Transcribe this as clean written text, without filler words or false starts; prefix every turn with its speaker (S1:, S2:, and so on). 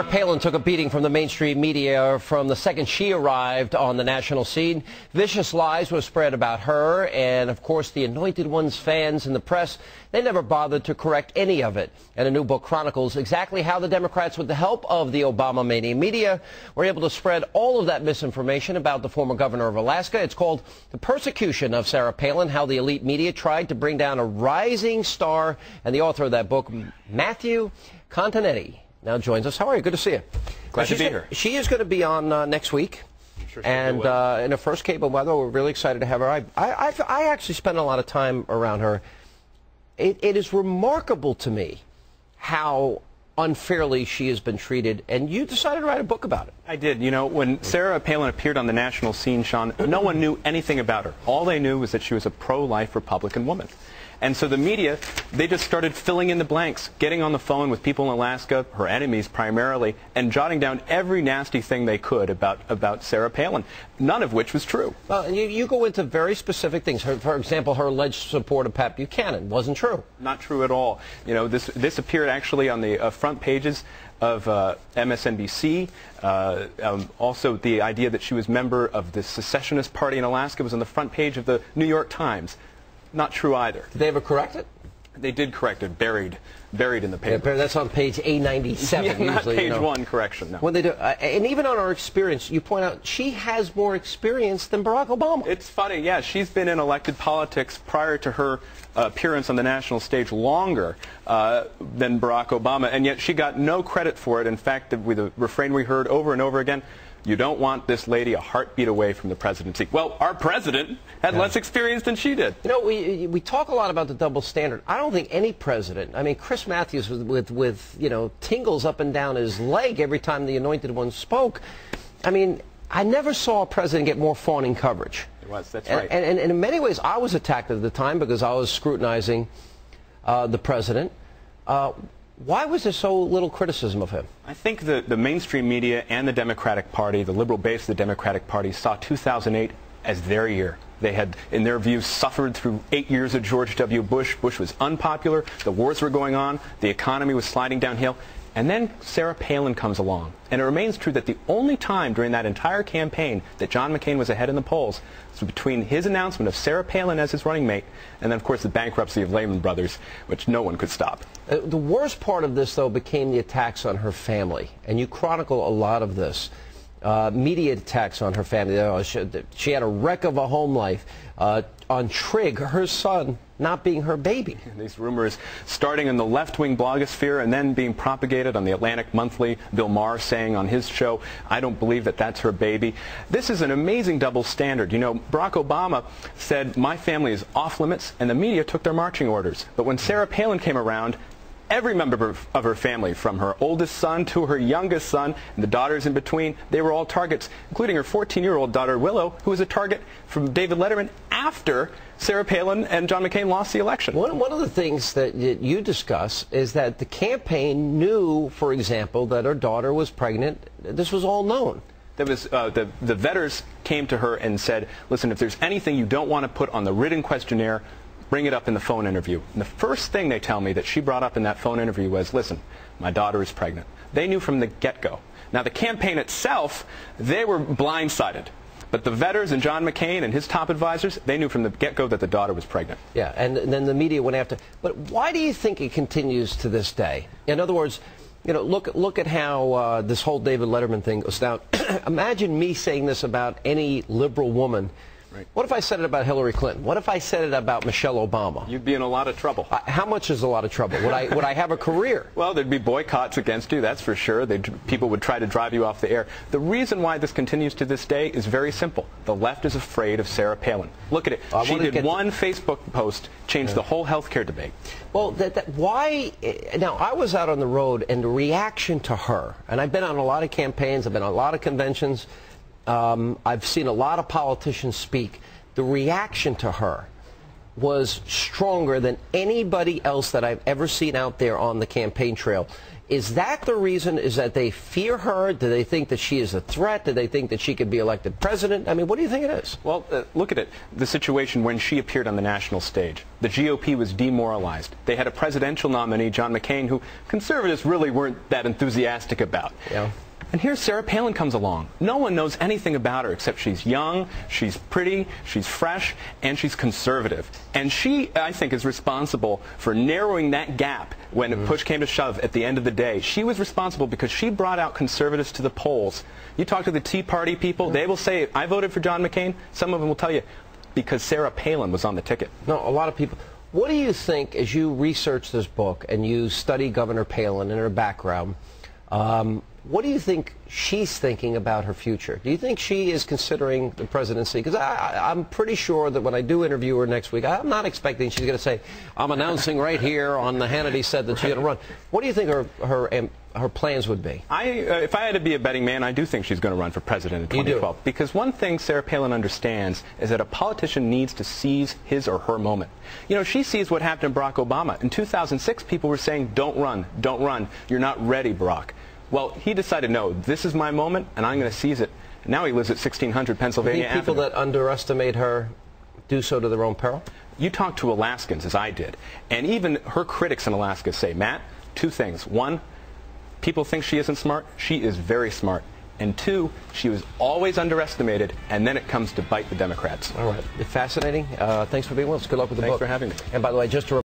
S1: Sarah Palin took a beating from the mainstream media from the second she arrived on the national scene. Vicious lies were spread about her, and of course the Anointed One's fans and the press, they never bothered to correct any of it. And a new book chronicles exactly how the Democrats, with the help of the Obama mania media, were able to spread all of that misinformation about the former governor of Alaska. It's called The Persecution of Sarah Palin, How the Elite Media Tried to Bring Down a Rising Star. And the author of that book, Matthew Continetti, now joins us. How are you? Good to see you.
S2: Glad to be here.
S1: She is going to be on next week.
S2: Sure,
S1: and in her first capable weather, we're really excited to have her. I actually spent a lot of time around her. It is remarkable to me how unfairly she has been treated, and you decided to write a book about it.
S2: I did. You know, when Sarah Palin appeared on the national scene, Sean, no one knew anything about her. All they knew was that she was a pro-life Republican woman. And so the media, they just started filling in the blanks, getting on the phone with people in Alaska, her enemies primarily, and jotting down every nasty thing they could about Sarah Palin, none of which was true.
S1: Well, and you go into very specific things. For example, her alleged support of Pat Buchanan wasn't true.
S2: Not true at all. You know, this appeared actually on the front pages of MSNBC. Also, the idea that she was a member of the secessionist party in Alaska was on the front page of the New York Times. Not true either.
S1: Did they ever correct it?
S2: They did correct it, buried in the paper.
S1: Yeah, that's on page A97.
S2: Yeah, not
S1: usually,
S2: page one correction, no.
S1: When they do, and even on her experience, you point out she has more experience than Barack Obama.
S2: It's funny, yeah. She's been in elected politics prior to her appearance on the national stage longer than Barack Obama, and yet she got no credit for it. In fact, with the refrain we heard over and over again, you don't want this lady a heartbeat away from the presidency. Well, our president had less experience than she did.
S1: You know, we talk a lot about the double standard. I don't think any president, I mean, Chris Matthews with you know, tingles up and down his leg every time the Anointed One spoke. I mean, I never saw a president get more fawning coverage.
S2: It was, that's right.
S1: And in many ways, I was attacked at the time because I was scrutinizing the president. Why was there so little criticism of him?
S2: I think the mainstream media and the Democratic Party, the liberal base of the Democratic Party, saw 2008 as their year. They had, in their view, suffered through 8 years of George W. Bush. Bush was unpopular. The wars were going on. The economy was sliding downhill. And then Sarah Palin comes along. And it remains true that the only time during that entire campaign that John McCain was ahead in the polls was between his announcement of Sarah Palin as his running mate and then, of course, the bankruptcy of Lehman Brothers, which no one could stop.
S1: The worst part of this, though, became the attacks on her family. And you chronicle a lot of this. Media attacks on her family. She had a wreck of a home life. On Trigg, her son not being her baby.
S2: These rumors starting in the left-wing blogosphere and then being propagated on the Atlantic Monthly. Bill Maher saying on his show, I don't believe that that's her baby. This is an amazing double standard. You know, Barack Obama said, my family is off limits, and the media took their marching orders. But when Sarah Palin came around, every member of her family, from her oldest son to her youngest son, and the daughters in between, they were all targets, including her 14-year-old daughter, Willow, who was a target from David Letterman after Sarah Palin and John McCain lost the election.
S1: One of the things that you discuss is that the campaign knew, for example, that her daughter was pregnant. This was all known.
S2: There was, the vetters came to her and said, listen, if there's anything you don't want to put on the written questionnaire, bring it up in the phone interview. And the first thing they tell me that she brought up in that phone interview was, listen, my daughter is pregnant. They knew from the get-go. Now, the campaign itself, they were blindsided. But the vetters and John McCain and his top advisors, they knew from the get-go that the daughter was pregnant.
S1: Yeah, and then the media went after. But why do you think it continues to this day? In other words, you know, look at how this whole David Letterman thing goes down. Imagine me saying this about any liberal woman.
S2: Right.
S1: What if I said it about Hillary Clinton? What if I said it about Michelle Obama?
S2: You'd be in a lot of trouble.
S1: How much is a lot of trouble? Would I have a career?
S2: Well, there'd be boycotts against you, that's for sure. People would try to drive you off the air. The reason why this continues to this day is very simple. The left is afraid of Sarah Palin. Look at it. She did one Facebook post, changed the whole health care debate.
S1: Well, why? Now, I was out on the road, and the reaction to her, and I've been on a lot of campaigns, I've been on a lot of conventions, I've seen a lot of politicians speak. The reaction to her was stronger than anybody else that I've ever seen out there on the campaign trail. Is that the reason? Is that they fear her? Do they think that she is a threat? Do they think that she could be elected president? I mean, what do you think it is?
S2: Well, look at it. The situation when she appeared on the national stage. The GOP was demoralized. They had a presidential nominee, John McCain, who conservatives really weren't that enthusiastic about.
S1: Yeah.
S2: And here Sarah Palin comes along. No one knows anything about her except she's young, she's pretty, she's fresh, and she's conservative. And she, I think, is responsible for narrowing that gap when push came to shove at the end of the day. She was responsible because she brought out conservatives to the polls. You talk to the Tea Party people, they will say, I voted for John McCain. Some of them will tell you, because Sarah Palin was on the ticket.
S1: No, a lot of people. What do you think, as you research this book and you study Governor Palin and her background, what do you think she's thinking about her future? Do you think she is considering the presidency? Because I'm pretty sure that when I do interview her next week, I'm not expecting she's going to say, I'm announcing right here on the Hannity said that she's going to run. What do you think her plans would be?
S2: If I had to be a betting man, I do think she's going to run for president in 2012. Because one thing Sarah Palin understands is that a politician needs to seize his or her moment. You know, she sees what happened to Barack Obama. In 2006, people were saying, don't run, you're not ready, Barack. Well, he decided, no, this is my moment, and I'm going to seize it. Now he lives at 1600 Pennsylvania Avenue.
S1: Do you think people that underestimate her do so to their own peril?
S2: You talk to Alaskans, as I did, and even her critics in Alaska say, Matt, two things. One, people think she isn't smart. She is very smart. And two, she was always underestimated, and then it comes to bite the Democrats.
S1: All right. Fascinating. Thanks for being with us. Good luck with the book.
S2: Thanks for having me.
S1: And by the way, just to